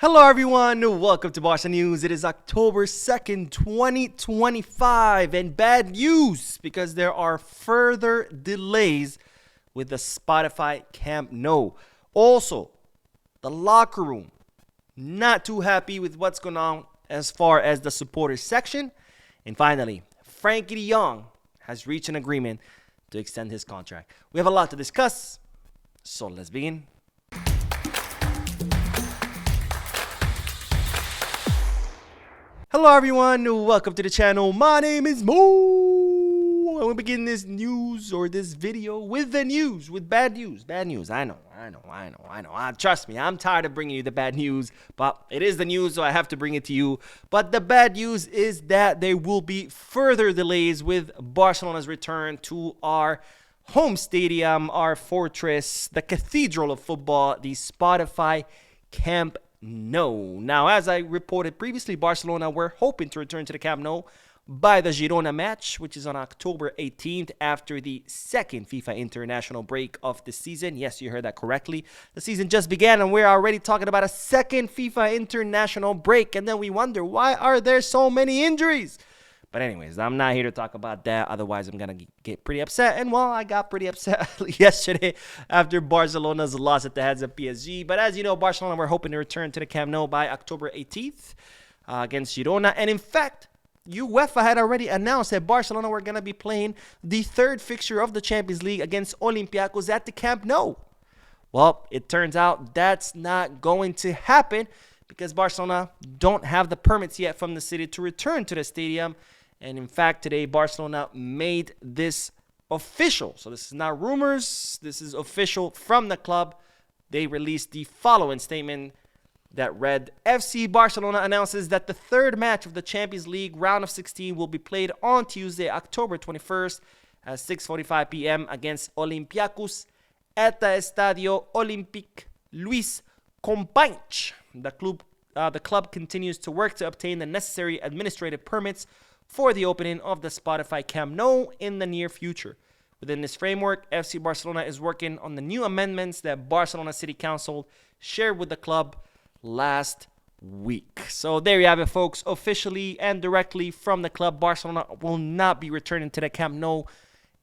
Hello everyone, welcome to Barca News. It is October 2nd, 2025, and bad news because there are further delays with the Spotify Camp Nou. Also, the locker room, not too happy with what's going on as far as the supporters section. And finally, Frenkie de Jong has reached an agreement to extend his contract. We have a lot to discuss, so let's begin. Hello everyone, welcome to the channel. My name is Mo. And we begin this news or this video with the news, with bad news. Bad news, I know. Trust me, I'm tired of bringing you the bad news, but it is the news, so I have to bring it to you. But the bad news is that there will be further delays with Barcelona's return to our home stadium, our fortress, the cathedral of football, the Spotify Camp Nou. Now, as I reported previously, Barcelona were hoping to return to the Camp Nou by the Girona match, which is on October 18th after the second FIFA international break of the season. Yes, you heard that correctly. The season just began and we're already talking about a second FIFA international break. And then we wonder, why are there so many injuries? But anyways, I'm not here to talk about that. Otherwise, I'm going to get pretty upset. And, well, I got pretty upset yesterday after Barcelona's loss at the hands of PSG. But as you know, Barcelona were hoping to return to the Camp Nou by October 18th against Girona. And, in fact, UEFA had already announced that Barcelona were going to be playing the third fixture of the Champions League against Olympiacos at the Camp Nou. Well, it turns out that's not going to happen because Barcelona don't have the permits yet from the city to return to the stadium. And in fact, today, Barcelona made this official. So this is not rumors. This is official from the club. They released the following statement that read, FC Barcelona announces that the third match of the Champions League round of 16 will be played on Tuesday, October 21st at 6:45 p.m. against Olympiacos at the Estadio Olímpic Luis Companys. The club continues to work to obtain the necessary administrative permits for the opening of the Spotify Camp Nou in the near future. Within this framework, FC Barcelona is working on the new amendments that Barcelona City Council shared with the club last week. So there you have it, folks. Officially and directly from the club, Barcelona will not be returning to the Camp Nou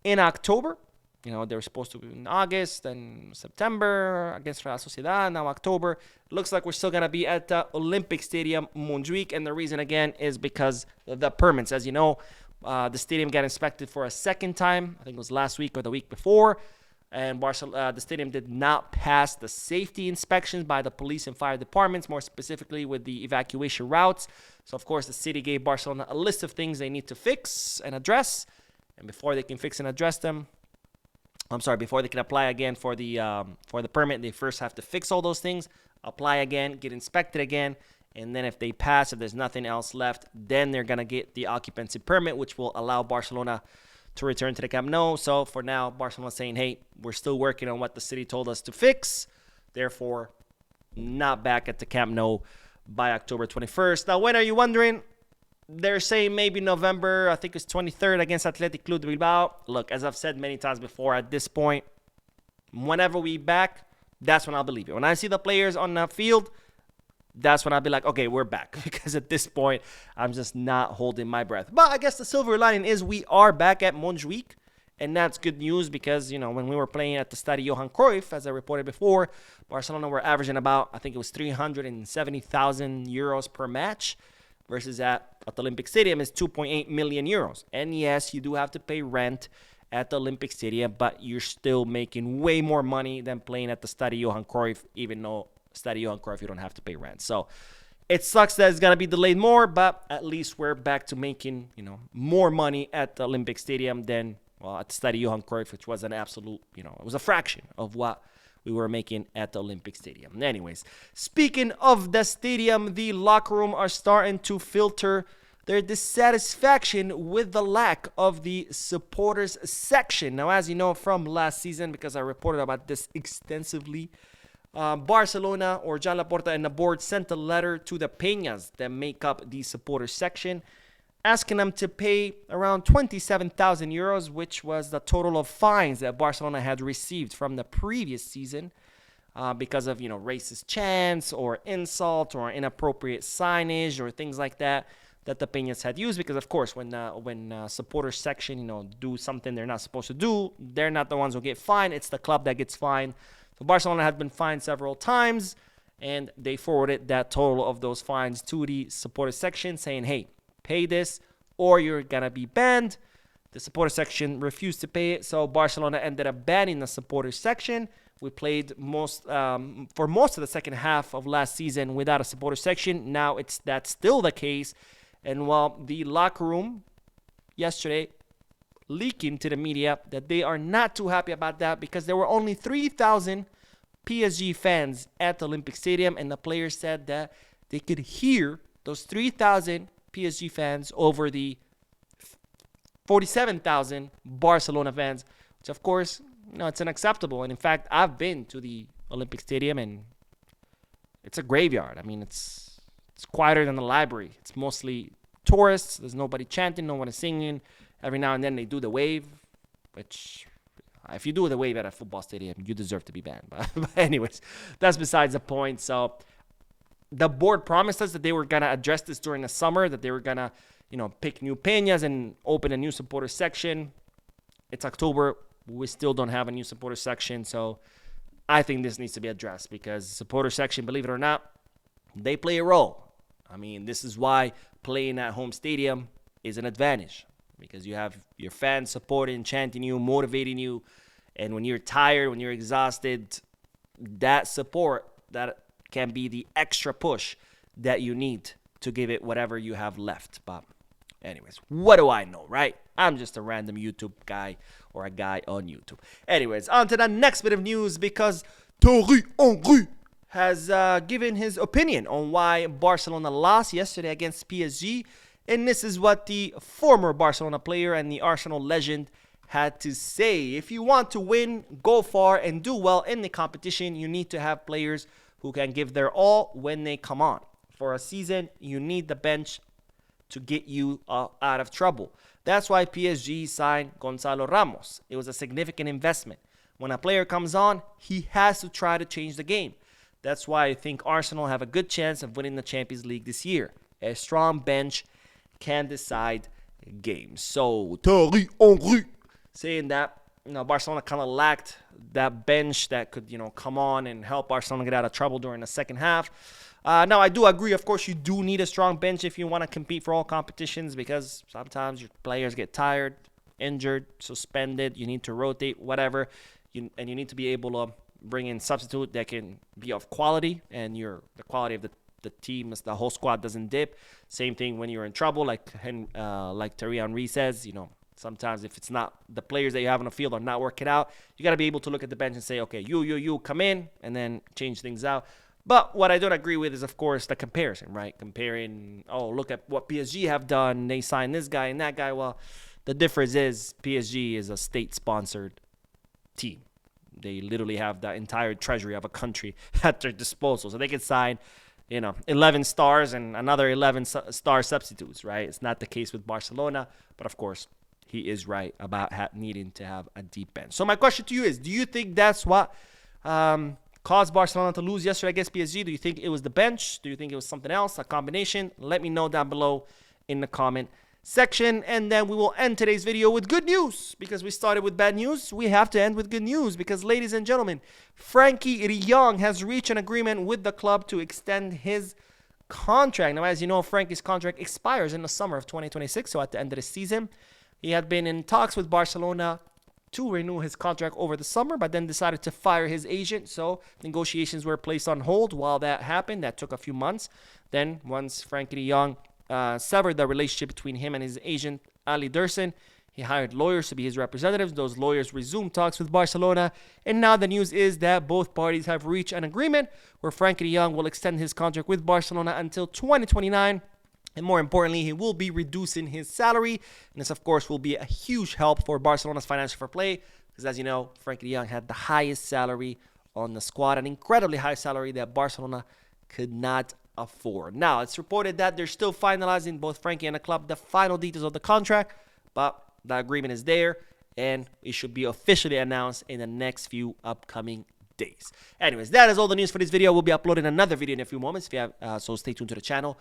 in October. You know, they were supposed to be in August and September against Real Sociedad. Now October. Looks like we're still going to be at the Olympic Stadium, Montjuic. And the reason, again, is because of the permits. As you know, the stadium got inspected for a second time. I think it was last week or the week before. And the stadium did not pass the safety inspections by the police and fire departments, more specifically with the evacuation routes. So, of course, the city gave Barcelona a list of things they need to fix and address. And before they can fix and address them, before they can apply again for the permit, they first have to fix all those things, apply again, get inspected again, and then if they pass, if there's nothing else left, then they're going to get the occupancy permit, which will allow Barcelona to return to the Camp Nou. So for now, Barcelona's saying, hey, we're still working on what the city told us to fix, therefore not back at the Camp Nou by October 21st. Now, when are you wondering? They're saying maybe November, I think it's 23rd against Athletic Club de Bilbao. Look, as I've said many times before, at this point, whenever we back, that's when I'll believe it. When I see the players on the field, that's when I'll be like, okay, we're back. Because at this point, I'm just not holding my breath. But I guess the silver lining is we are back at Montjuic. And that's good news because, you know, when we were playing at the Estadio Johan Cruyff, as I reported before, Barcelona were averaging about, I think it was 370,000 euros per match. Versus at the Olympic Stadium is 2.8 million euros. And yes, you do have to pay rent at the Olympic Stadium, but you're still making way more money than playing at the Estadio Johan Cruyff, even though Estadio Johan Cruyff, you don't have to pay rent. So it sucks that it's going to be delayed more, but at least we're back to making, you know, more money at the Olympic Stadium than, well, at the Estadio Johan Cruyff, which was an absolute, you know, it was a fraction of what we were making at the Olympic Stadium. Anyways, speaking of the stadium, the locker room are starting to filter their dissatisfaction with the lack of the supporters section. Now, as you know from last season, because I reported about this extensively, Barcelona or Joan Laporta and the board sent a letter to the Peñas that make up the supporters section, asking them to pay around 27,000 euros, which was the total of fines that Barcelona had received from the previous season. because of, racist chants or insult or inappropriate signage or things like that the Peñas had used. Because of course, when supporter section, do something they're not supposed to do, they're not the ones who get fined. It's the club that gets fined. So Barcelona has been fined several times, and they forwarded that total of those fines to the supporter section, saying, "Hey, pay this, or you're gonna be banned." The supporter section refused to pay it, so Barcelona ended up banning the supporter section. We played for most of the second half of last season without a supporter section. Now that's still the case. And while the locker room yesterday leaking to the media that they are not too happy about that, because there were only 3,000 PSG fans at the Olympic Stadium, and the players said that they could hear those 3,000 PSG fans over the 47,000 Barcelona fans, which of course, it's unacceptable. And in fact, I've been to the Olympic Stadium, and it's a graveyard. I mean, it's quieter than the library. It's mostly tourists. There's nobody chanting, nobody singing. Every now and then they do the wave, which if you do the wave at a football stadium, you deserve to be banned. But anyways, that's besides the point. So the board promised us that they were going to address this during the summer, that they were going to pick new peñas and open a new supporter section. It's October. We still don't have a new supporter section. So I think this needs to be addressed, because supporter section, believe it or not, they play a role. I mean, this is why playing at home stadium is an advantage, because you have your fans supporting, chanting you, motivating you. And when you're tired, when you're exhausted, that support, that can be the extra push that you need to give it whatever you have left. But anyways, what do I know, right? I'm just a random YouTube guy, or a guy on YouTube. Anyways, on to the next bit of news, because Thierry Henry has given his opinion on why Barcelona lost yesterday against PSG. And this is what the former Barcelona player and the Arsenal legend had to say. If you want to win, go far, and do well in the competition, you need to have players who can give their all when they come on. For a season, you need the bench to get you out of trouble. That's why PSG signed Gonzalo Ramos. It was a significant investment. When a player comes on, he has to try to change the game. That's why I think Arsenal have a good chance of winning the Champions League this year. A strong bench can decide games. So Thierry Henry saying that Barcelona kind of lacked that bench that could come on and help Barcelona get out of trouble during the second half. Now, I do agree. Of course, you do need a strong bench if you want to compete for all competitions, because sometimes your players get tired, injured, suspended. You need to rotate, whatever. And you need to be able to bring in substitute that can be of quality, and the quality of the team, the whole squad doesn't dip. Same thing when you're in trouble, like Thierry Henry says, sometimes if it's not the players that you have on the field are not working out, you got to be able to look at the bench and say, okay, you come in, and then change things out. But what I don't agree with is, of course, the comparison, right? Comparing, look at what PSG have done. They signed this guy and that guy. Well, the difference is PSG is a state-sponsored team. They literally have the entire treasury of a country at their disposal. So they can sign, 11 stars and another 11 star substitutes, right? It's not the case with Barcelona. But, of course, he is right about needing to have a deep bench. So my question to you is, do you think that's what caused Barcelona to lose yesterday against PSG? Do you think it was the bench? Do you think it was something else, a combination? Let me know down below in the comment section. And then we will end today's video with good news, because we started with bad news. We have to end with good news, because, ladies and gentlemen, Frenkie de Jong has reached an agreement with the club to extend his contract. Now, as you know, Frenkie's contract expires in the summer of 2026, so at the end of the season. He had been in talks with Barcelona to renew his contract over the summer, but then decided to fire his agent. So negotiations were placed on hold while that happened. That took a few months. Then once Frenkie de Jong severed the relationship between him and his agent, Ali Dursun, he hired lawyers to be his representatives. Those lawyers resumed talks with Barcelona. And now the news is that both parties have reached an agreement where Frenkie de Jong will extend his contract with Barcelona until 2029. And more importantly, he will be reducing his salary. And this, of course, will be a huge help for Barcelona's financial fair play. Because as you know, Frenkie de Jong had the highest salary on the squad, an incredibly high salary that Barcelona could not afford. Now, it's reported that they're still finalizing, both Frenkie and the club, the final details of the contract. But the agreement is there, and it should be officially announced in the next few upcoming days. Anyways, that is all the news for this video. We'll be uploading another video in a few moments. If you have, so stay tuned to the channel.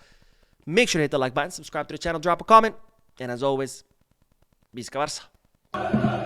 Make sure to hit the like button, subscribe to the channel, drop a comment, and as always, Visca Barça.